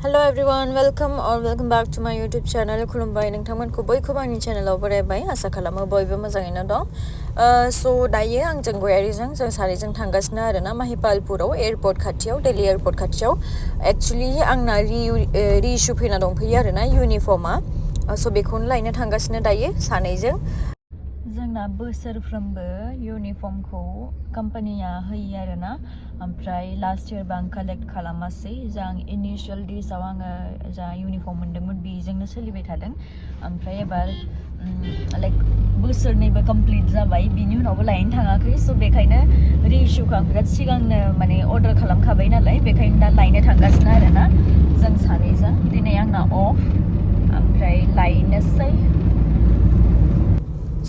Hello everyone, welcome back to my YouTube channel. खुलुमबाय नोंथांमोनखौ बयखौबो आंनि चेनेलाव बरायबाय आसा खालामो बयबो मोजाङैनो दं। सो दायो आंजों गयारिजों जों सानैजों थांगासिनो आरोना महिपालपुराव एयारपोर्ट खाथियाव दिल्ली एयारपोर्ट खाथियाव। एक्चुअली आंना रि-इशु फैना दंफैयो आरोना इउनिफर्मा। सो बेखौनो लायनो थांगासिनो दायो सानैजों। जोंना बोसोरफ्रोमबो इउनिफर्मखौ कम्पानिया होयो आरोना ओमफ्राय लास्ट इयार आं कालेक्ट खालामासै जा आं इनिशियेल डेजआव आङो जा इउनिफर्म मोन्दोंमोन बेजोंनो सोलिबाय थादों ओमफ्राय एबार लाइक बोसोरनैबो कमप्लिट जाबाय बिनि उनावबो लायनो थाङाखै स' बेखायनो रिइशुखौ आं बिराद सिगांनो माने अर्डार खालामखाबाय नालाय बेखायनो दा लायनो थांगासिनो आरोना जों सानैजों दिनै आंना अफ ओमफ्राय लायनोसै।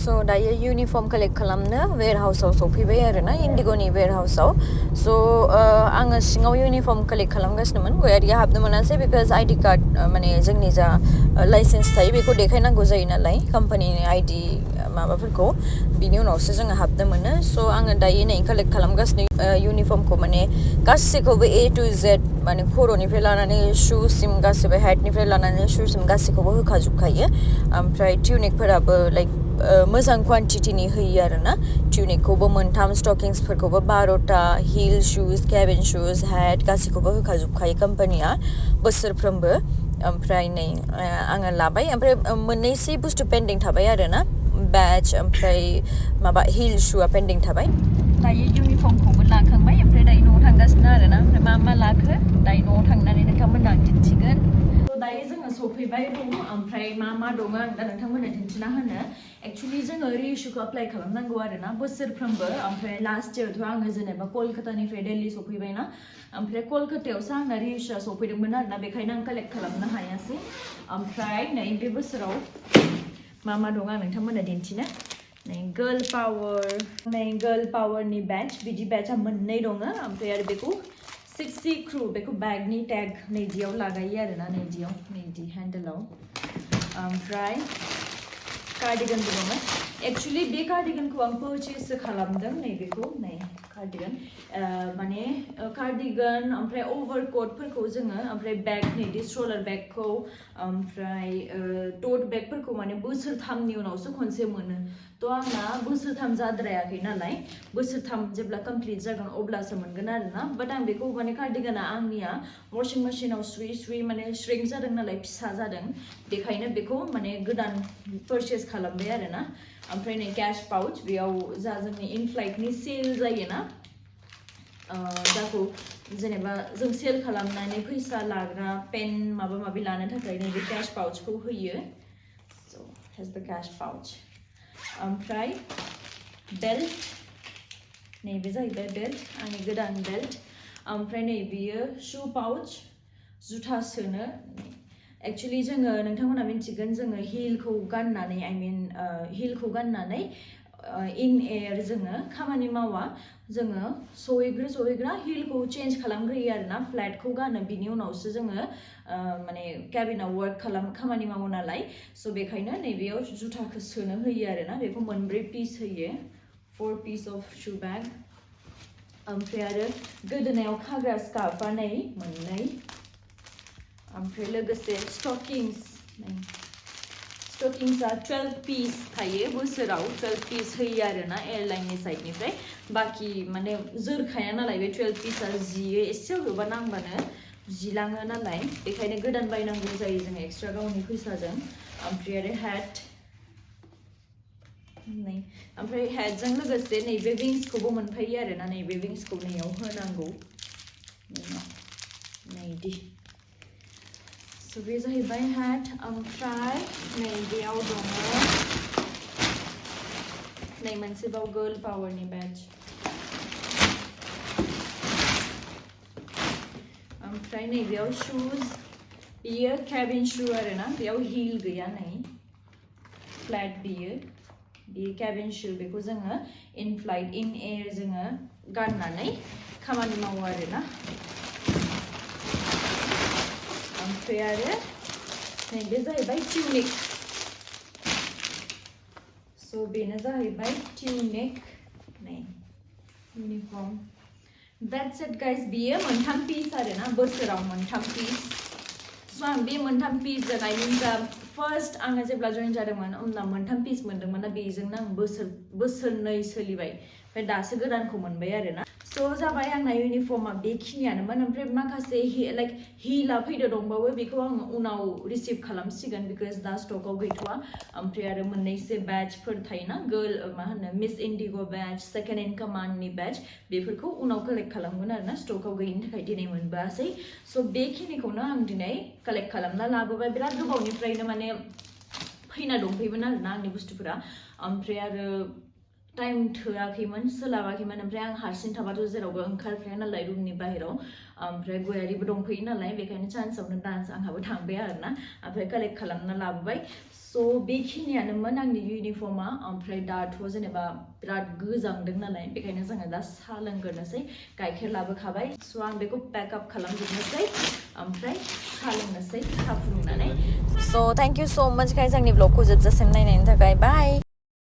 सो दायो इउनिफर्म कालेक्ट खालामनो वेयरहाउसाव सफैबाय आरोना इन्डिग'नि वेयरहाउसाव। सो आङो सिङाव इउनिफर्म कालेक्ट खालामगासिनोमोन गयारिया हाबनो मोनासै बिकज आइडि कार्ड माने जोंनि जा लाइसेन्स थायो बेखौ देखायनांगौ जायो नालाय कम्पानिनि आइडि माबाफोरखौ बिनि उनावसो जोङो हाबनो मोनो। स' आङो दायो नै कालेक्ट खालामगासिनो इउनिफर्मखौ माने गासैखौबो ए टु जेड माने खर'निफ्राय लानानै शुसिम गासैबो हेडनिफ्राय लानानै शुसिम गासैखौबो होखाजोबखायो ओमफ्राय टिउनिकफोराबो लाइक मोजां क्वान्टिटिनि होयो आरोना टिउनिकखौबो मोनथाम स्टकिंसफोरखौबो 12टा हिल शुज केबिन शुज हेड गासैखौबो होखाजोबखायो कम्पानिया बोसोरफ्रोमबो। ओमफ्राय नै आङो लाबाय ओमफ्राय मोननैसो बुस्थु पेन्डिं थाबाय आरोना बेच ओमफ्राय माबा हिल शुआ पेन्डिं थाबाय। दायो इउनिफर्मखौबो लाखांबाय ओमफ्राय दायो न'आव थांगासिनो आरोना ओमफ्राय मा लाखो दायो न'आव थांनानै नोंथांमोननो आं दिन्थिगोन। दायो जोङो सफैबाय दङ ओमफ्राय मा दङ आं दा नोंथांमोननो दिन्थिना होनो। एक्चुअलि जोङो रिइशुखौ एप्लाइ खालामनांगौ आरोना बोसोरफ्रोमबो ओमफ्राय लास्ट इयारथ' आङो जेनेबा कलकातानिफ्राय दिल्ली सफैबायना ओमफ्राय कलकातायावसो आंना रिइशुआ सफैदोंमोन आरोना बेखायनो आं कालेक्ट खालामनो हायासै। ओमफ्राय नै बे बोसोराव मा दं आं नोंथांमोननो दिन्थिनो। नै गर्ल पावरनि बेच बिदि बेचआ मोननै दङ ओमफ्राय आरो बेखौ 60 क्रु बेखौ बैगनि टेग नैदियाव लागायो आरोना नैदि हेन्डेलाव। ओमफ्राय कार्डिगानबो दङ। एक्चुअलि बे कार्डिगानखौ आं पारचेसो खालामदों नैबेखौ नै कार्डिगान माने कार्डिगान ओमफ्राय अभारकटफोरखौ जोङो ओमफ्राय बेग नैदि स्ट्रलार बेगखौ ओमफ्राय टट बेगफोरखौ माने बोसोरथामनि उनावसो खनसे मोनो थ' आंना बोसोरथाम जाद्रायाखै नालाय बोसोरथाम जेब्ला कमप्लिट जागोन अब्लासो मोनगोन आरोना बाट आं बेखौ माने कार्डिगाना आंनिया वाशिं मेसिनाव सुयै माने श्रिंक जादों नालाय फिसा जादों बेखायनो बेखौ माने गोदान पारचेस खालामबाय आरोना। ओमफ्राय नै कैश पाउच बेयाव जा जोंनि इनफ्लाइटनि सेल जायोना जाखौ जेनेबा जों सेल खालामनानै फैसा लाग्रा पेन माबा माबि लानो थाखाय नैबे कैश पाउचखौ होयो। स' हेज द कैश पाउच। ओमफ्राय बेल्ट नैबे जाहैबाय बेल्ट आंनि गोदान बेल्ट। ओमफ्राय नै बेयो शु पाउच जुथा सोनो। एक्चुअलि जोङो नोंथांमोना मिन्थिगोन जोङो हिलखौ गाननानै हिलखौ गाननानै इन एयार जोङो खामानि मावा जोङो सहैग्रा हिलखौ चेन्ज खालामग्रोयो आरोना फ्लेटखौ गानो बिनि उनावसो जोङो माने केबिनाव खामानि मावो नालाय स' बेखायनो नैबेयाव जुथाखौ सोनो होयो आरोना बेखौ 4 पिस होयो 4 पिस अफ शु बेग। ओमफ्राय आरो गोदोनायाव खाग्रा स्कार्फआ नै मोननै ओमफ्राय लोगोसे स्टकिंसआ 12 पिस थायो बोसोराव 12 पिस होयो आरोना एयारलाइननि साइडनिफ्राय बाखि माने जोरखाया नालाय बे 12 पिसआ जियो एसे अबेबा नांबानो जिलाङो नालाय बेखायनो गोदान बायनांगौ जायो जों एक्सट्रा गावनि फैसाजों। ओमफ्राय आरो हेड नै ओमफ्राय हेडजों लोगोसे नैबे विंसखौबो मोनफायो आरोना नैबे विंसखौ नैयाव होनांगौ नैदि। स' बे जाहैबाय हेड। ओमफ्राय नै बेयाव दङ नै मोनसेबाव गर्ल पावरनि बेच। ओमफ्राय नैबेयाव शुज बियो केबिन शु आरोना बेयाव हिल गैया नै फ्लेट बियो केबिन शु बेखौ जोङो इन एयार जोङो गाननानै खामानि मावो आरोना। ओमफ्राय आरो नैबे जाहैबाय टिउनिक। स' बेनो जाहैबाय टिउनिक नै इउनिफर्म। That's it guys बियो मोनथाम पिस आरोना बोसोराव मोनथाम पिस so आं बे मोनथाम piece जों I mean first आङो जेब्ला join जादोंमोन अब्ला मोनथाम piece मोनदोंमोन ना बेजोंनो आं बोसोरनै सोलिबाय ओमफ्राय दासो गोदानखौ मोनबाय आरोना so जाबाय आंना इउनिफर्मा बेखिनियानोमोन ओमफ्राय माखासे लाइक हिला फैदो दंबावो बेखौ आं उनाव रिसिभ खालामसिगोन बिकज दा स्टकआव गैथ'वा ओमफ्राय आरो मोननैसो बेचफोर थायोना गर्ल मा होनो मिस इन्डिग' बेच सेकेन्ड इन कमान्डनि बेच बेफोरखौ उनाव कालेक्ट खालामगोन आरोना स्टकआव गैयिनि थाखाय दिनै मोनबोआसै स' बेखिनिखौनो आं दिनै कालेक्ट खालामना लाबोबाय बिराद गोबावनिफ्रायनो माने फैना दंफैयोमोन आरोना आंनि बुस्थुफोरा ओमफ्राय आरो टाइम थोआखैमोन सोलाबाखैमोन ओमफ्राय आं हारसिं थाबाथ' जेरावबो ओंखारखाया नालाय रुमनि बाहेराव ओमफ्राय गयारिबो दंफैयो नालाय बेखायनो चान्सआवनो डान्स आंहाबो थांबाय आरोना ओमफ्राय कालेक्ट खालामना लाबोबाय स' बेखिनियानोमोन आंनि इउनिफर्मा ओमफ्राय दाथ' जेनेबा बिराद गोजांदों नालाय बेखायनो जोङो दा साहा लोंग्रोनोसै गाइखेर लाबोखाबाय स' आं बेखौ पेकआप खालामजोबनोसै ओमफ्राय साहा लोंनोसै साहा फुदुंनानै स' थेंक इउ स' माच गाइस आंनि ब्लगखौ जोबजासिम नायनायनि थाखाय बाय